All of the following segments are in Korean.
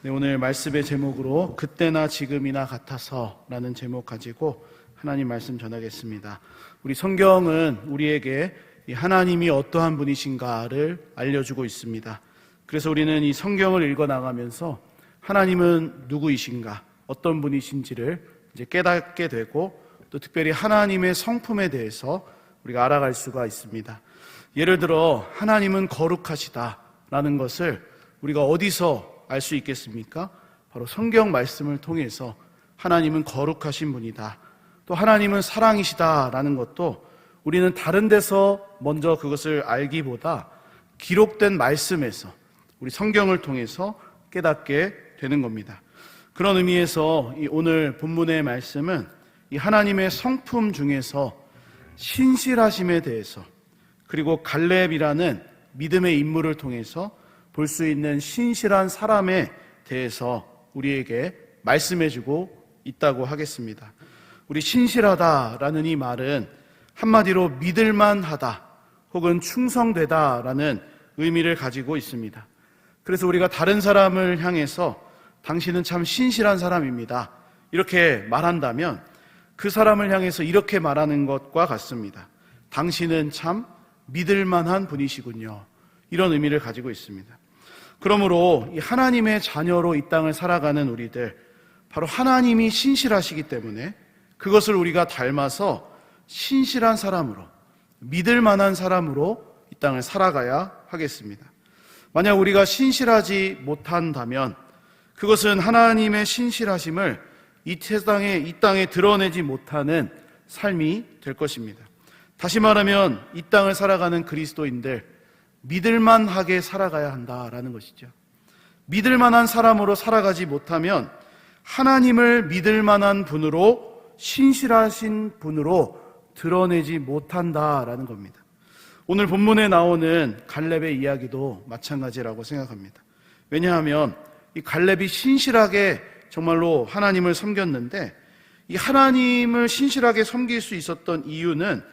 네, 오늘 말씀의 제목으로 그때나 지금이나 같아서 라는 제목 가지고 하나님 말씀 전하겠습니다. 우리 성경은 우리에게 하나님이 어떠한 분이신가를 알려주고 있습니다. 그래서 우리는 이 성경을 읽어나가면서 하나님은 누구이신가, 어떤 분이신지를 이제 깨닫게 되고 또 특별히 하나님의 성품에 대해서 우리가 알아갈 수가 있습니다. 예를 들어 하나님은 거룩하시다라는 것을 우리가 어디서 알 수 있겠습니까? 바로 성경 말씀을 통해서 하나님은 거룩하신 분이다, 또 하나님은 사랑이시다라는 것도 우리는 다른 데서 먼저 그것을 알기보다 기록된 말씀에서 우리 성경을 통해서 깨닫게 되는 겁니다. 그런 의미에서 이 오늘 본문의 말씀은 이 하나님의 성품 중에서 신실하심에 대해서, 그리고 갈렙이라는 믿음의 인물을 통해서 볼 수 있는 신실한 사람에 대해서 우리에게 말씀해주고 있다고 하겠습니다. 우리 신실하다라는 이 말은 한마디로 믿을만하다 혹은 충성되다라는 의미를 가지고 있습니다. 그래서 우리가 다른 사람을 향해서 당신은 참 신실한 사람입니다 이렇게 말한다면 그 사람을 향해서 이렇게 말하는 것과 같습니다. 당신은 참 믿을만한 분이시군요, 이런 의미를 가지고 있습니다. 그러므로 이 하나님의 자녀로 이 땅을 살아가는 우리들, 바로 하나님이 신실하시기 때문에 그것을 우리가 닮아서 신실한 사람으로, 믿을 만한 사람으로 이 땅을 살아가야 하겠습니다. 만약 우리가 신실하지 못한다면 그것은 하나님의 신실하심을 이 땅에 드러내지 못하는 삶이 될 것입니다. 다시 말하면 이 땅을 살아가는 그리스도인들, 믿을만하게 살아가야 한다라는 것이죠. 믿을만한 사람으로 살아가지 못하면 하나님을 믿을만한 분으로, 신실하신 분으로 드러내지 못한다라는 겁니다. 오늘 본문에 나오는 갈렙의 이야기도 마찬가지라고 생각합니다. 왜냐하면 이 갈렙이 신실하게 정말로 하나님을 섬겼는데, 이 하나님을 신실하게 섬길 수 있었던 이유는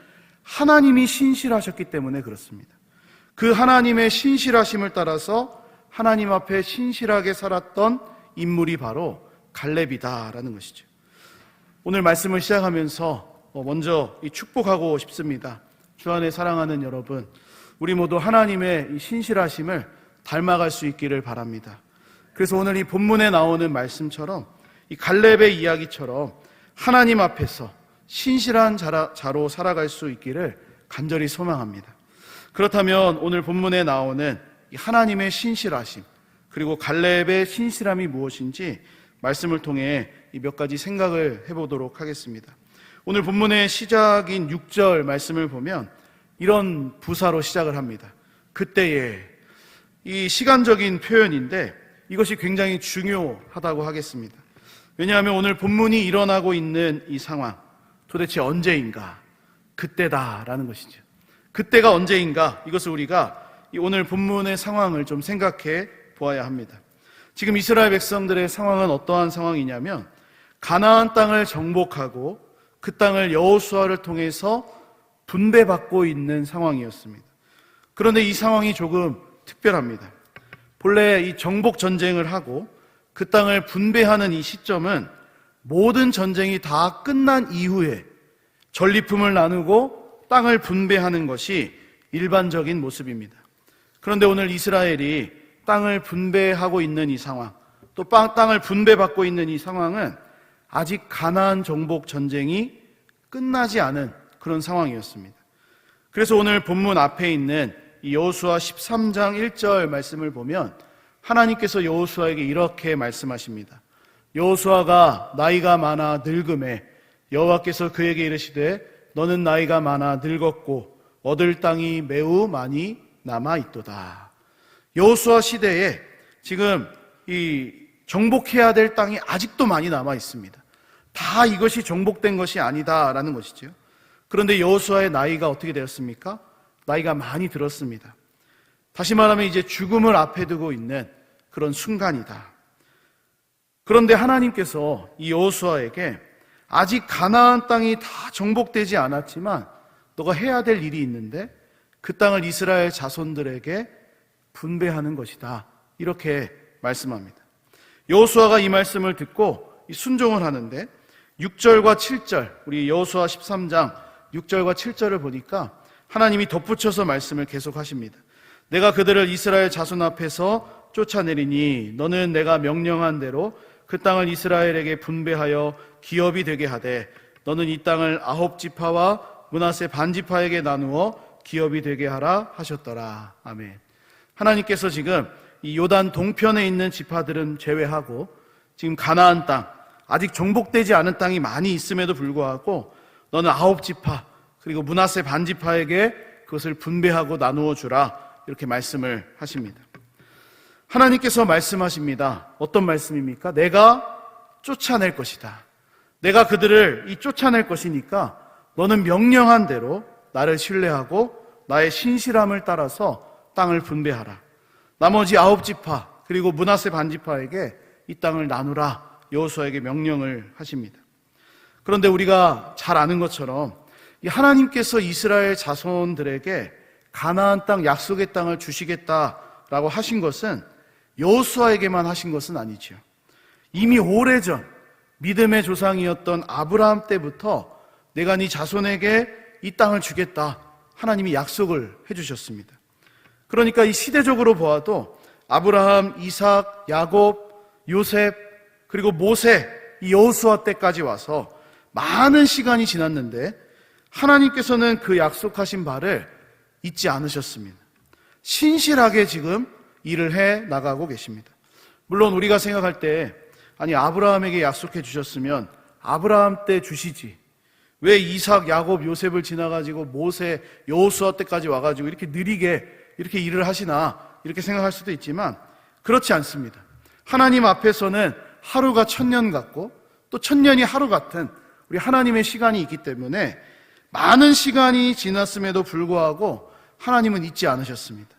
하나님이 신실하셨기 때문에 그렇습니다. 그 하나님의 신실하심을 따라서 하나님 앞에 신실하게 살았던 인물이 바로 갈렙이다라는 것이죠. 오늘 말씀을 시작하면서 먼저 축복하고 싶습니다. 주 안에 사랑하는 여러분, 우리 모두 하나님의 이 신실하심을 닮아갈 수 있기를 바랍니다. 그래서 오늘 이 본문에 나오는 말씀처럼, 이 갈렙의 이야기처럼 하나님 앞에서 신실한 자로 살아갈 수 있기를 간절히 소망합니다. 그렇다면 오늘 본문에 나오는 이 하나님의 신실하심, 그리고 갈렙의 신실함이 무엇인지 말씀을 통해 이 몇 가지 생각을 해보도록 하겠습니다. 오늘 본문의 시작인 6절 말씀을 보면 이런 부사로 시작을 합니다. 그때에. 이 시간적인 표현인데 이것이 굉장히 중요하다고 하겠습니다. 왜냐하면 오늘 본문이 일어나고 있는 이 상황, 도대체 언제인가? 그때다라는 것이죠. 그때가 언제인가? 이것을 우리가 오늘 본문의 상황을 좀 생각해 보아야 합니다. 지금 이스라엘 백성들의 상황은 어떠한 상황이냐면, 가나안 땅을 정복하고 그 땅을 여호수아를 통해서 분배받고 있는 상황이었습니다. 그런데 이 상황이 조금 특별합니다. 본래 이 정복 전쟁을 하고 그 땅을 분배하는 이 시점은 모든 전쟁이 다 끝난 이후에 전리품을 나누고 땅을 분배하는 것이 일반적인 모습입니다. 그런데 오늘 이스라엘이 땅을 분배하고 있는 이 상황, 또 땅을 분배받고 있는 이 상황은 아직 가나안 정복 전쟁이 끝나지 않은 그런 상황이었습니다. 그래서 오늘 본문 앞에 있는 이 여호수아 13장 1절 말씀을 보면 하나님께서 여호수아에게 이렇게 말씀하십니다. 여호수아가 나이가 많아 늙음에 여호와께서 그에게 이르시되 너는 나이가 많아 늙었고 얻을 땅이 매우 많이 남아있도다. 여호수아 시대에 지금 이 정복해야 될 땅이 아직도 많이 남아있습니다. 다 이것이 정복된 것이 아니다라는 것이죠. 그런데 여호수아의 나이가 어떻게 되었습니까? 나이가 많이 들었습니다. 다시 말하면 이제 죽음을 앞에 두고 있는 그런 순간이다. 그런데 하나님께서 이 여호수아에게 아직 가나안 땅이 다 정복되지 않았지만 너가 해야 될 일이 있는데 그 땅을 이스라엘 자손들에게 분배하는 것이다, 이렇게 말씀합니다. 여호수아가 이 말씀을 듣고 순종을 하는데 6절과 7절, 우리 여호수아 13장 6절과 7절을 보니까 하나님이 덧붙여서 말씀을 계속하십니다. 내가 그들을 이스라엘 자손 앞에서 쫓아내리니 너는 내가 명령한 대로 그 땅을 이스라엘에게 분배하여 기업이 되게 하되 너는 이 땅을 9지파와 므낫세 반지파에게 나누어 기업이 되게 하라 하셨더라. 아멘. 하나님께서 지금 이 요단 동편에 있는 지파들은 제외하고 지금 가나안 땅, 아직 정복되지 않은 땅이 많이 있음에도 불구하고 너는 9지파 그리고 므낫세 반지파에게 그것을 분배하고 나누어 주라, 이렇게 말씀을 하십니다. 하나님께서 말씀하십니다. 어떤 말씀입니까? 내가 쫓아낼 것이다. 내가 그들을 쫓아낼 것이니까 너는 명령한 대로 나를 신뢰하고 나의 신실함을 따라서 땅을 분배하라. 나머지 9지파 그리고 므낫세 반지파에게 이 땅을 나누라, 여호수아에게 명령을 하십니다. 그런데 우리가 잘 아는 것처럼 하나님께서 이스라엘 자손들에게 가나안 땅, 약속의 땅을 주시겠다라고 하신 것은 여호수아에게만 하신 것은 아니죠. 이미 오래전 믿음의 조상이었던 아브라함 때부터 내가 네 자손에게 이 땅을 주겠다, 하나님이 약속을 해주셨습니다. 그러니까 이 시대적으로 보아도 아브라함, 이삭, 야곱, 요셉 그리고 모세, 이 여호수아 때까지 와서 많은 시간이 지났는데 하나님께서는 그 약속하신 바를 잊지 않으셨습니다. 신실하게 지금 일을 해 나가고 계십니다. 물론 우리가 생각할 때 아니 아브라함에게 약속해 주셨으면 아브라함 때 주시지, 왜 이삭, 야곱, 요셉을 지나가지고 모세, 여호수아 때까지 와가지고 이렇게 느리게 이렇게 일을 하시나, 이렇게 생각할 수도 있지만 그렇지 않습니다. 하나님 앞에서는 하루가 1000년 같고 또 1000년이 하루 같은 우리 하나님의 시간이 있기 때문에 많은 시간이 지났음에도 불구하고 하나님은 잊지 않으셨습니다.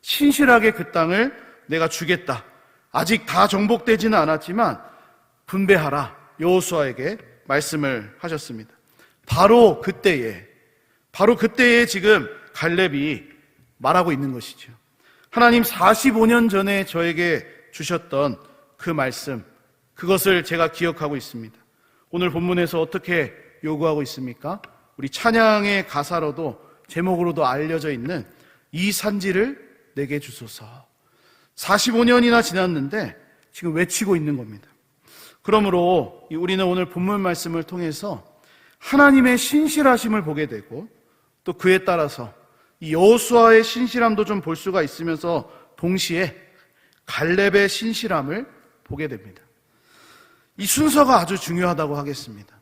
신실하게 그 땅을 내가 주겠다, 아직 다 정복되지는 않았지만 분배하라, 여호수아에게 말씀을 하셨습니다. 바로 그때에 지금 갈렙이 말하고 있는 것이죠. 하나님 45년 전에 저에게 주셨던 그 말씀, 그것을 제가 기억하고 있습니다. 오늘 본문에서 어떻게 요구하고 있습니까? 우리 찬양의 가사로도 제목으로도 알려져 있는 이 산지를 내게 주소서. 45년이나 지났는데 지금 외치고 있는 겁니다. 그러므로 우리는 오늘 본문 말씀을 통해서 하나님의 신실하심을 보게 되고 또 그에 따라서 이 여호수아의 신실함도 좀 볼 수가 있으면서 동시에 갈렙의 신실함을 보게 됩니다. 이 순서가 아주 중요하다고 하겠습니다.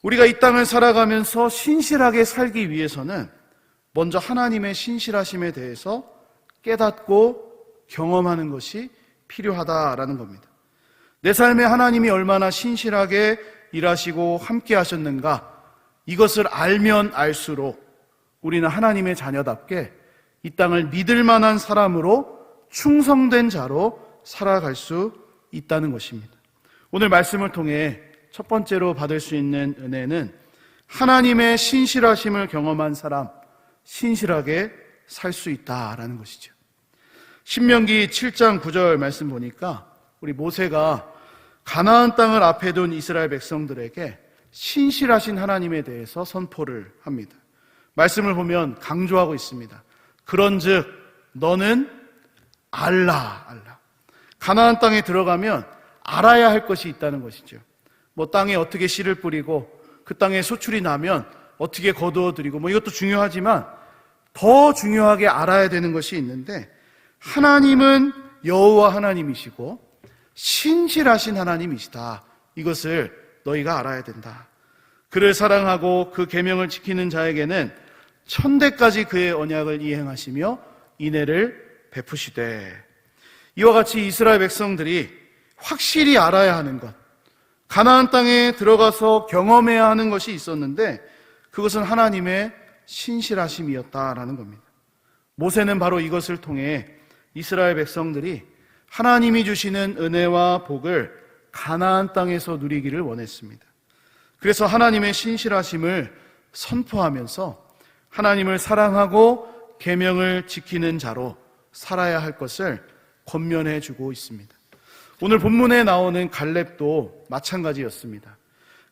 우리가 이 땅을 살아가면서 신실하게 살기 위해서는 먼저 하나님의 신실하심에 대해서 깨닫고 경험하는 것이 필요하다라는 겁니다. 내 삶에 하나님이 얼마나 신실하게 일하시고 함께 하셨는가, 이것을 알면 알수록 우리는 하나님의 자녀답게 이 땅을 믿을 만한 사람으로 충성된 자로 살아갈 수 있다는 것입니다. 오늘 말씀을 통해 첫 번째로 받을 수 있는 은혜는 하나님의 신실하심을 경험한 사람, 신실하게 살 수 있다라는 것이죠. 신명기 7장 9절 말씀 보니까 우리 모세가 가나안 땅을 앞에 둔 이스라엘 백성들에게 신실하신 하나님에 대해서 선포를 합니다. 말씀을 보면 강조하고 있습니다. 그런즉 너는 알라. 가나안 땅에 들어가면 알아야 할 것이 있다는 것이죠. 뭐 땅에 어떻게 씨를 뿌리고 그 땅에 소출이 나면 어떻게 거두어들이고 뭐 이것도 중요하지만 더 중요하게 알아야 되는 것이 있는데, 하나님은 여호와 하나님이시고 신실하신 하나님이시다. 이것을 너희가 알아야 된다. 그를 사랑하고 그 계명을 지키는 자에게는 천대까지 그의 언약을 이행하시며 인애를 베푸시되. 이와 같이 이스라엘 백성들이 확실히 알아야 하는 것, 가나안 땅에 들어가서 경험해야 하는 것이 있었는데 그것은 하나님의 신실하심이었다라는 겁니다. 모세는 바로 이것을 통해 이스라엘 백성들이 하나님이 주시는 은혜와 복을 가나안 땅에서 누리기를 원했습니다. 그래서 하나님의 신실하심을 선포하면서 하나님을 사랑하고 계명을 지키는 자로 살아야 할 것을 권면해 주고 있습니다. 오늘 본문에 나오는 갈렙도 마찬가지였습니다.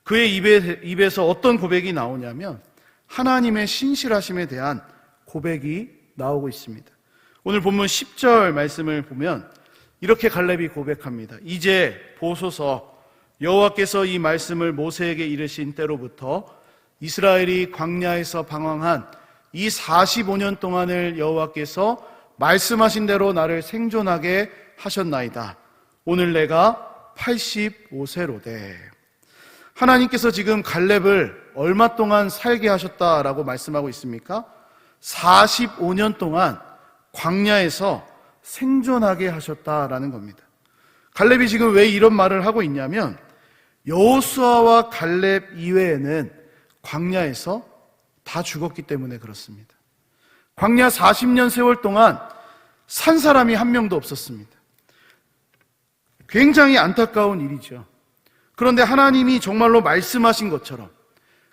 그의 입에서 어떤 고백이 나오냐면 하나님의 신실하심에 대한 고백이 나오고 있습니다. 오늘 본문 10절 말씀을 보면 이렇게 갈렙이 고백합니다. 이제 보소서, 여호와께서 이 말씀을 모세에게 이르신 때로부터 이스라엘이 광야에서 방황한 이 45년 동안을 여호와께서 말씀하신 대로 나를 생존하게 하셨나이다. 오늘 내가 85세로되. 하나님께서 지금 갈렙을 얼마 동안 살게 하셨다라고 말씀하고 있습니까? 45년 동안 광야에서 생존하게 하셨다라는 겁니다. 갈렙이 지금 왜 이런 말을 하고 있냐면 여호수아와 갈렙 이외에는 광야에서 다 죽었기 때문에 그렇습니다. 광야 40년 세월 동안 산 사람이 한 명도 없었습니다. 굉장히 안타까운 일이죠. 그런데 하나님이 정말로 말씀하신 것처럼,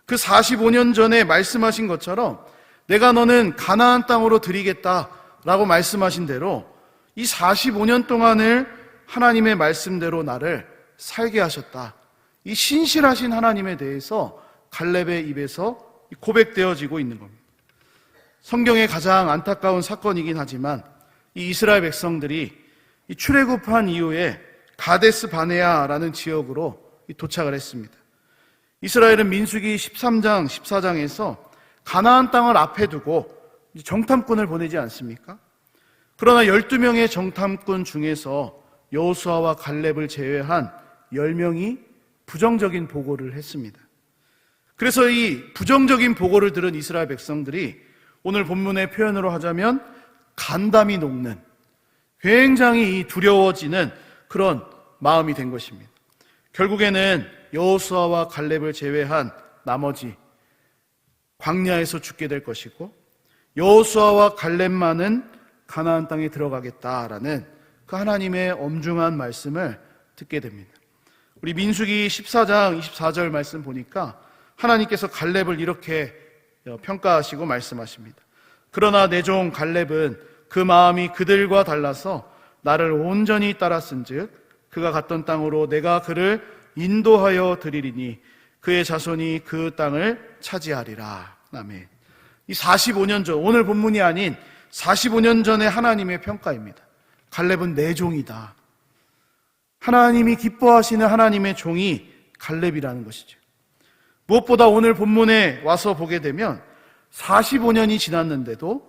그 45년 전에 말씀하신 것처럼 내가 너는 가나안 땅으로 드리겠다라고 말씀하신 대로 이 45년 동안을 하나님의 말씀대로 나를 살게 하셨다. 이 신실하신 하나님에 대해서 갈렙의 입에서 고백되어지고 있는 겁니다. 성경의 가장 안타까운 사건이긴 하지만 이 이스라엘 백성들이 이 출애굽한 이후에 가데스 바네아라는 지역으로 도착을 했습니다. 이스라엘은 민수기 13장, 14장에서 가나안 땅을 앞에 두고 정탐꾼을 보내지 않습니까? 그러나 12명의 정탐꾼 중에서 여호수아와 갈렙을 제외한 10명이 부정적인 보고를 했습니다. 그래서 이 부정적인 보고를 들은 이스라엘 백성들이 오늘 본문의 표현으로 하자면 간담이 녹는, 굉장히 두려워지는 그런 마음이 된 것입니다. 결국에는 여호수아와 갈렙을 제외한 나머지 광야에서 죽게 될 것이고 여호수아와 갈렙만은 가나안 땅에 들어가겠다라는 그 하나님의 엄중한 말씀을 듣게 됩니다. 우리 민수기 14장 24절 말씀 보니까 하나님께서 갈렙을 이렇게 평가하시고 말씀하십니다. 그러나 내 종 갈렙은 그 마음이 그들과 달라서 나를 온전히 따랐은즉 그가 갔던 땅으로 내가 그를 인도하여 드리리니 그의 자손이 그 땅을 차지하리라. 아멘. 이 45년 전, 오늘 본문이 아닌 45년 전의 하나님의 평가입니다. 갈렙은 내 종이다. 하나님이 기뻐하시는 하나님의 종이 갈렙이라는 것이죠. 무엇보다 오늘 본문에 와서 보게 되면 45년이 지났는데도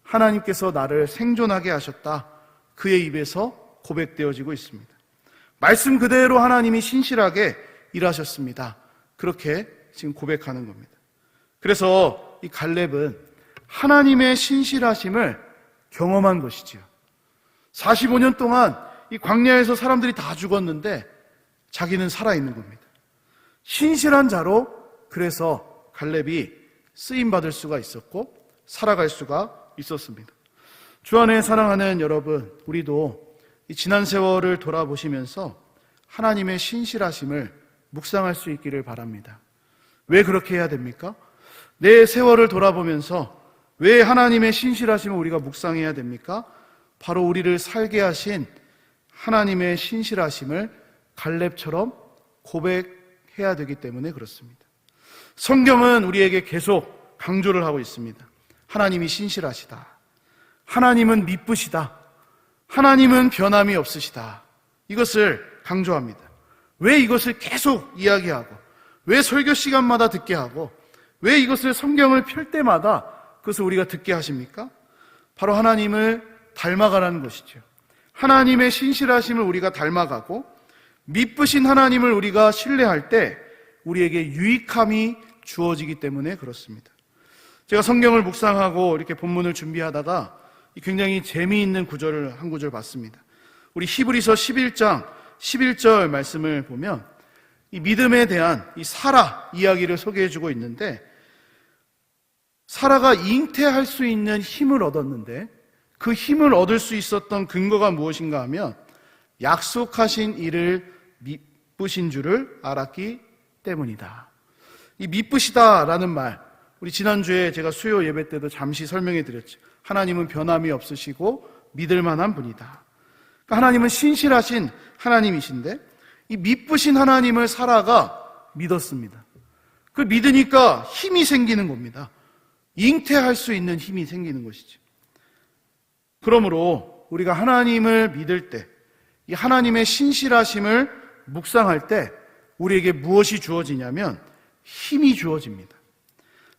하나님께서 나를 생존하게 하셨다. 그의 입에서 고백되어지고 있습니다. 말씀 그대로 하나님이 신실하게 일하셨습니다. 그렇게 지금 고백하는 겁니다. 그래서 이 갈렙은 하나님의 신실하심을 경험한 것이지요. 45년 동안 이 광야에서 사람들이 다 죽었는데 자기는 살아있는 겁니다. 신실한 자로 그래서 갈렙이 쓰임받을 수가 있었고 살아갈 수가 있었습니다. 주 안에 사랑하는 여러분, 우리도 이 지난 세월을 돌아보시면서 하나님의 신실하심을 묵상할 수 있기를 바랍니다. 왜 그렇게 해야 됩니까? 내 세월을 돌아보면서 왜 하나님의 신실하심을 우리가 묵상해야 됩니까? 바로 우리를 살게 하신 하나님의 신실하심을 갈렙처럼 고백해야 되기 때문에 그렇습니다. 성경은 우리에게 계속 강조를 하고 있습니다. 하나님이 신실하시다. 하나님은 미쁘시다. 하나님은 변함이 없으시다. 이것을 강조합니다. 왜 이것을 계속 이야기하고, 왜 설교 시간마다 듣게 하고, 왜 이것을 성경을 펼 때마다 그것을 우리가 듣게 하십니까? 바로 하나님을 닮아가라는 것이죠. 하나님의 신실하심을 우리가 닮아가고 미쁘신 하나님을 우리가 신뢰할 때 우리에게 유익함이 주어지기 때문에 그렇습니다. 제가 성경을 묵상하고 이렇게 본문을 준비하다가 굉장히 재미있는 구절을 한 구절 봤습니다. 우리 히브리서 11장 11절 말씀을 보면 이 믿음에 대한 이 사라 이야기를 소개해주고 있는데, 사라가 잉태할 수 있는 힘을 얻었는데 그 힘을 얻을 수 있었던 근거가 무엇인가 하면 약속하신 이를 미쁘신 줄을 알았기 때문이다. 이 미쁘시다라는 말, 우리 지난주에 제가 수요 예배 때도 잠시 설명해 드렸죠. 하나님은 변함이 없으시고 믿을 만한 분이다. 하나님은 신실하신 하나님이신데 이 미쁘신 하나님을 사라가 믿었습니다. 그걸 믿으니까 힘이 생기는 겁니다. 잉태할 수 있는 힘이 생기는 것이죠. 그러므로 우리가 하나님을 믿을 때, 이 하나님의 신실하심을 묵상할 때 우리에게 무엇이 주어지냐면 힘이 주어집니다.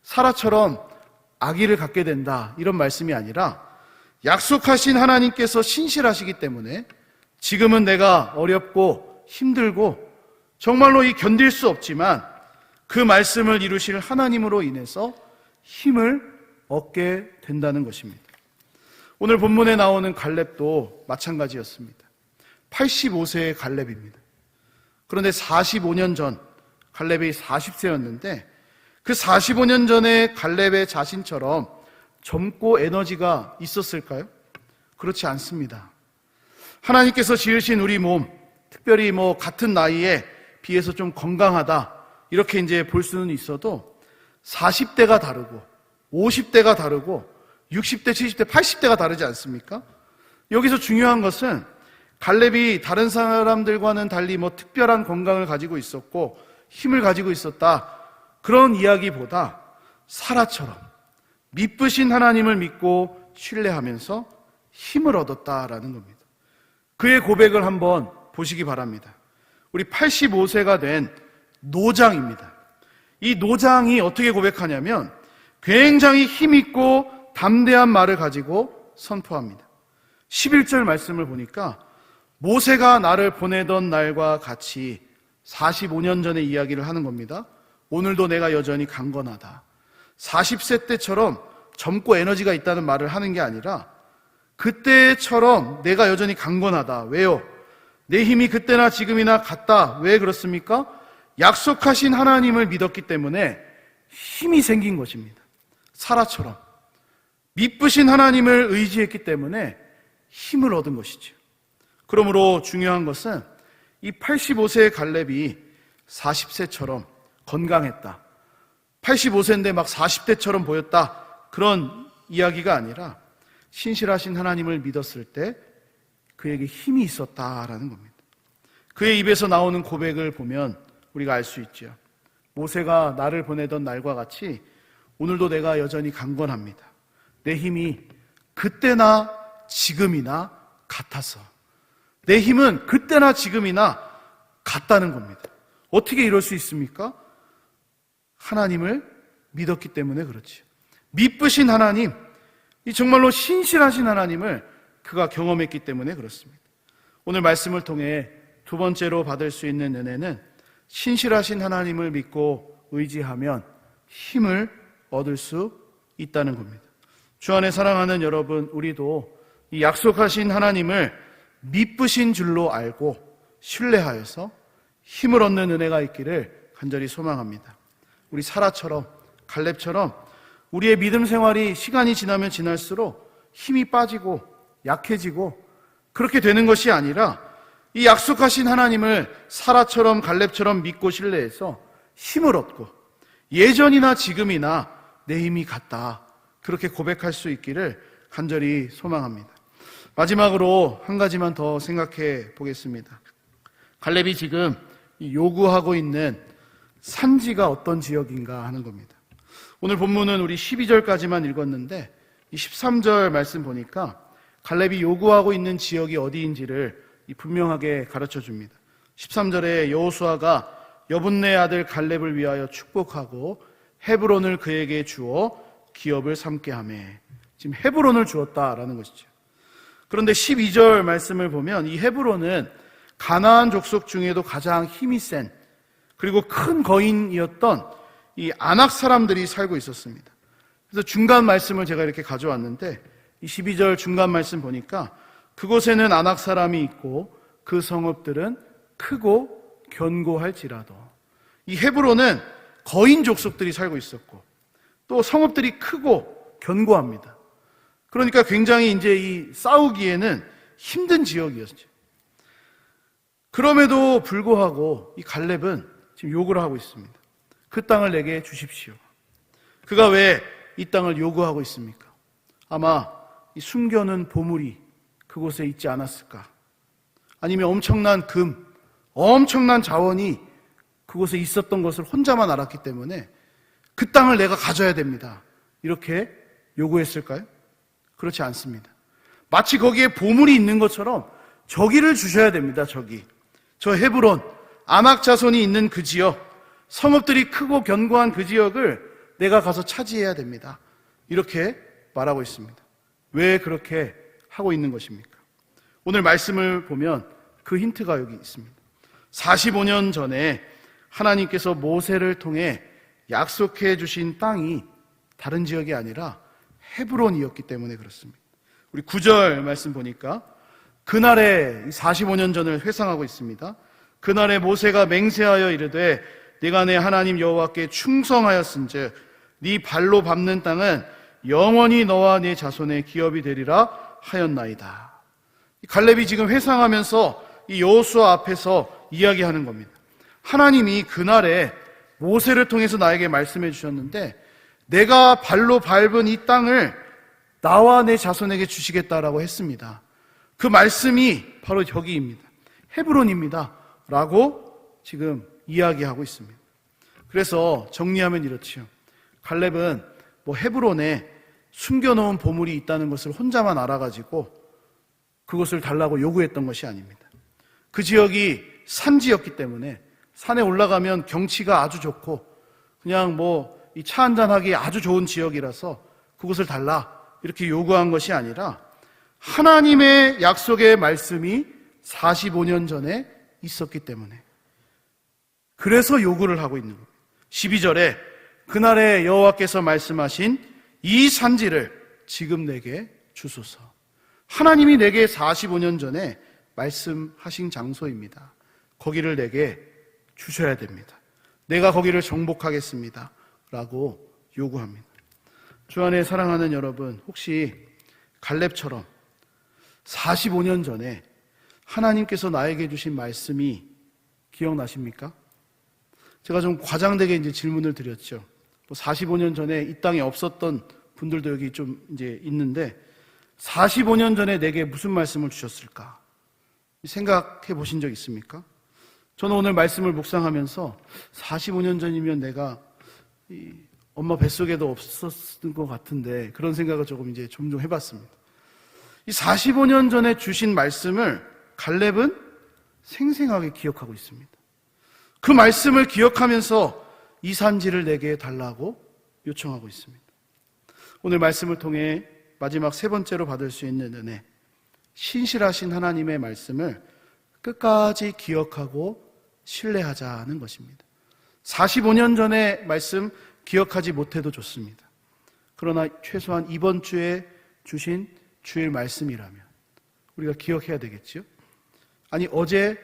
사라처럼 아기를 갖게 된다, 이런 말씀이 아니라 약속하신 하나님께서 신실하시기 때문에 지금은 내가 어렵고 힘들고 정말로 이 견딜 수 없지만 그 말씀을 이루실 하나님으로 인해서 힘을 얻게 된다는 것입니다. 오늘 본문에 나오는 갈렙도 마찬가지였습니다. 85세의 갈렙입니다. 그런데 45년 전, 갈렙이 40세였는데 그 45년 전에 갈렙의 자신처럼 젊고 에너지가 있었을까요? 그렇지 않습니다. 하나님께서 지으신 우리 몸, 특별히 같은 나이에 비해서 좀 건강하다, 이렇게 이제 볼 수는 있어도 40대가 다르고 50대가 다르고 60대, 70대, 80대가 다르지 않습니까? 여기서 중요한 것은 갈렙이 다른 사람들과는 달리 특별한 건강을 가지고 있었고 힘을 가지고 있었다, 그런 이야기보다 사라처럼 미쁘신 하나님을 믿고 신뢰하면서 힘을 얻었다라는 겁니다. 그의 고백을 한번 보시기 바랍니다. 우리 85세가 된 노장입니다. 이 노장이 어떻게 고백하냐면 굉장히 힘있고 담대한 말을 가지고 선포합니다. 11절 말씀을 보니까 모세가 나를 보내던 날과 같이 45년 전의 이야기를 하는 겁니다. 오늘도 내가 여전히 강건하다. 40세 때처럼 젊고 에너지가 있다는 말을 하는 게 아니라 그때처럼 내가 여전히 강건하다. 왜요? 내 힘이 그때나 지금이나 같다. 왜 그렇습니까? 약속하신 하나님을 믿었기 때문에 힘이 생긴 것입니다. 사라처럼 미쁘신 하나님을 의지했기 때문에 힘을 얻은 것이죠. 그러므로 중요한 것은 이 85세의 갈렙이 40세처럼 건강했다, 85세인데 막 40대처럼 보였다, 그런 이야기가 아니라 신실하신 하나님을 믿었을 때 그에게 힘이 있었다라는 겁니다. 그의 입에서 나오는 고백을 보면 우리가 알 수 있죠. 모세가 나를 보내던 날과 같이 오늘도 내가 여전히 강건합니다. 내 힘이 그때나 지금이나 같아서, 내 힘은 그때나 지금이나 같다는 겁니다. 어떻게 이럴 수 있습니까? 하나님을 믿었기 때문에 그렇지. 미쁘신 하나님, 이 정말로 신실하신 하나님을 그가 경험했기 때문에 그렇습니다. 오늘 말씀을 통해 두 번째로 받을 수 있는 은혜는 신실하신 하나님을 믿고 의지하면 힘을 얻을 수 있다는 겁니다. 주 안에 사랑하는 여러분, 우리도 이 약속하신 하나님을 미쁘신 줄로 알고 신뢰하여서 힘을 얻는 은혜가 있기를 간절히 소망합니다. 우리 사라처럼, 갈렙처럼 우리의 믿음 생활이 시간이 지나면 지날수록 힘이 빠지고 약해지고 그렇게 되는 것이 아니라 이 약속하신 하나님을 사라처럼 갈렙처럼 믿고 신뢰해서 힘을 얻고 예전이나 지금이나 내 힘이 같다, 그렇게 고백할 수 있기를 간절히 소망합니다. 마지막으로 한 가지만 더 생각해 보겠습니다. 갈렙이 지금 요구하고 있는 산지가 어떤 지역인가 하는 겁니다. 오늘 본문은 우리 12절까지만 읽었는데 이 13절 말씀 보니까 갈렙이 요구하고 있는 지역이 어디인지를 분명하게 가르쳐 줍니다. 13절에 여호수아가 여분네 아들 갈렙을 위하여 축복하고 헤브론을 그에게 주어 기업을 삼게 하며, 지금 헤브론을 주었다라는 것이죠. 그런데 12절 말씀을 보면 이 헤브론은 가나안 족속 중에도 가장 힘이 센, 그리고 큰 거인이었던 이 아낙 사람들이 살고 있었습니다. 그래서 중간 말씀을 제가 이렇게 가져왔는데 이 12절 중간 말씀 보니까 그곳에는 아낙 사람이 있고 그 성읍들은 크고 견고할지라도, 이 헤브론은 거인 족속들이 살고 있었고 또 성읍들이 크고 견고합니다. 그러니까 굉장히 이제 이 싸우기에는 힘든 지역이었죠. 그럼에도 불구하고 이 갈렙은 지금 요구를 하고 있습니다. 그 땅을 내게 주십시오. 그가 왜 이 땅을 요구하고 있습니까? 아마 이 숨겨놓은 보물이 그곳에 있지 않았을까, 아니면 엄청난 금, 엄청난 자원이 그곳에 있었던 것을 혼자만 알았기 때문에 그 땅을 내가 가져야 됩니다. 이렇게 요구했을까요? 그렇지 않습니다. 마치 거기에 보물이 있는 것처럼 저기를 주셔야 됩니다. 저 헤브론, 아낙 자손이 있는 그 지역, 성읍들이 크고 견고한 그 지역을 내가 가서 차지해야 됩니다. 이렇게 말하고 있습니다. 왜 그렇게 하고 있는 것입니까? 오늘 말씀을 보면 그 힌트가 여기 있습니다. 45년 전에 하나님께서 모세를 통해 약속해 주신 땅이 다른 지역이 아니라 헤브론이었기 때문에 그렇습니다. 우리 9절 말씀 보니까 그날에 45년 전을 회상하고 있습니다. 그날에 모세가 맹세하여 이르되 네가 내 하나님 여호와께 충성하였은즉 네 발로 밟는 땅은 영원히 너와 네 자손의 기업이 되리라 하였나이다. 갈렙이 지금 회상하면서 이 여호수아 앞에서 이야기하는 겁니다. 하나님이 그날에 모세를 통해서 나에게 말씀해 주셨는데 내가 발로 밟은 이 땅을 나와 내 자손에게 주시겠다라고 했습니다. 그 말씀이 바로 여기입니다. 헤브론입니다. 라고 지금 이야기하고 있습니다. 그래서 정리하면 이렇지요. 갈렙은 헤브론에 숨겨놓은 보물이 있다는 것을 혼자만 알아가지고 그것을 달라고 요구했던 것이 아닙니다. 그 지역이 산지였기 때문에 산에 올라가면 경치가 아주 좋고 그냥 이 차 한잔하기 아주 좋은 지역이라서 그것을 달라 이렇게 요구한 것이 아니라 하나님의 약속의 말씀이 45년 전에 있었기 때문에 그래서 요구를 하고 있는 겁니다. 12절에 그날에 여호와께서 말씀하신 이 산지를 지금 내게 주소서. 하나님이 내게 45년 전에 말씀하신 장소입니다. 거기를 내게 주셔야 됩니다. 내가 거기를 정복하겠습니다. 라고 요구합니다. 주 안에 사랑하는 여러분, 혹시 갈렙처럼 45년 전에 하나님께서 나에게 주신 말씀이 기억나십니까? 제가 좀 과장되게 이제 질문을 드렸죠. 45년 전에 이 땅에 없었던 분들도 여기 좀 이제 있는데 45년 전에 내게 무슨 말씀을 주셨을까? 생각해 보신 적 있습니까? 저는 오늘 말씀을 묵상하면서 45년 전이면 내가 엄마 뱃속에도 없었던 것 같은데 그런 생각을 조금 이제 종종 해봤습니다. 이 45년 전에 주신 말씀을 갈렙은 생생하게 기억하고 있습니다. 그 말씀을 기억하면서 이 산지를 내게 달라고 요청하고 있습니다. 오늘 말씀을 통해 마지막 세 번째로 받을 수 있는 은혜, 신실하신 하나님의 말씀을 끝까지 기억하고 신뢰하자는 것입니다. 45년 전의 말씀 기억하지 못해도 좋습니다. 그러나 최소한 이번 주에 주신 주일 말씀이라면 우리가 기억해야 되겠죠? 아니 어제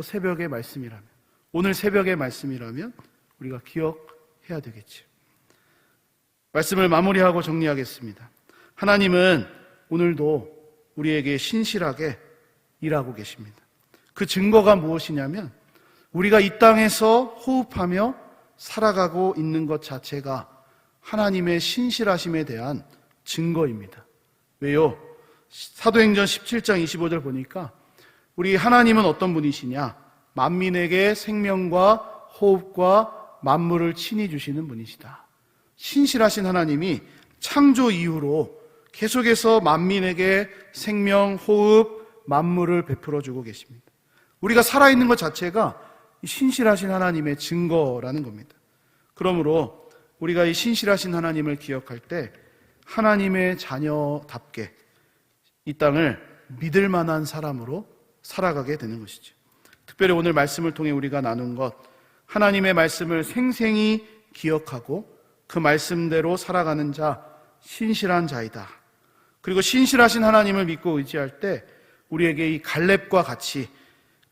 새벽의 말씀이라면 오늘 새벽의 말씀이라면 우리가 기억해야 되겠죠. 말씀을 마무리하고 정리하겠습니다. 하나님은 오늘도 우리에게 신실하게 일하고 계십니다. 그 증거가 무엇이냐면 우리가 이 땅에서 호흡하며 살아가고 있는 것 자체가 하나님의 신실하심에 대한 증거입니다. 왜요? 사도행전 17장 25절 보니까 우리 하나님은 어떤 분이시냐? 만민에게 생명과 호흡과 만물을 친히 주시는 분이시다. 신실하신 하나님이 창조 이후로 계속해서 만민에게 생명, 호흡, 만물을 베풀어주고 계십니다. 우리가 살아있는 것 자체가 신실하신 하나님의 증거라는 겁니다. 그러므로 우리가 이 신실하신 하나님을 기억할 때 하나님의 자녀답게 이 땅을 믿을 만한 사람으로 살아가게 되는 것이죠. 특별히 오늘 말씀을 통해 우리가 나눈 것, 하나님의 말씀을 생생히 기억하고 그 말씀대로 살아가는 자, 신실한 자이다. 그리고 신실하신 하나님을 믿고 의지할 때 우리에게 이 갈렙과 같이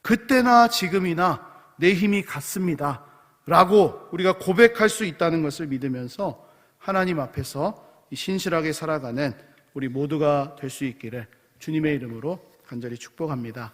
그때나 지금이나 내 힘이 같습니다 라고 우리가 고백할 수 있다는 것을 믿으면서 하나님 앞에서 신실하게 살아가는 우리 모두가 될 수 있기를 주님의 이름으로 간절히 축복합니다.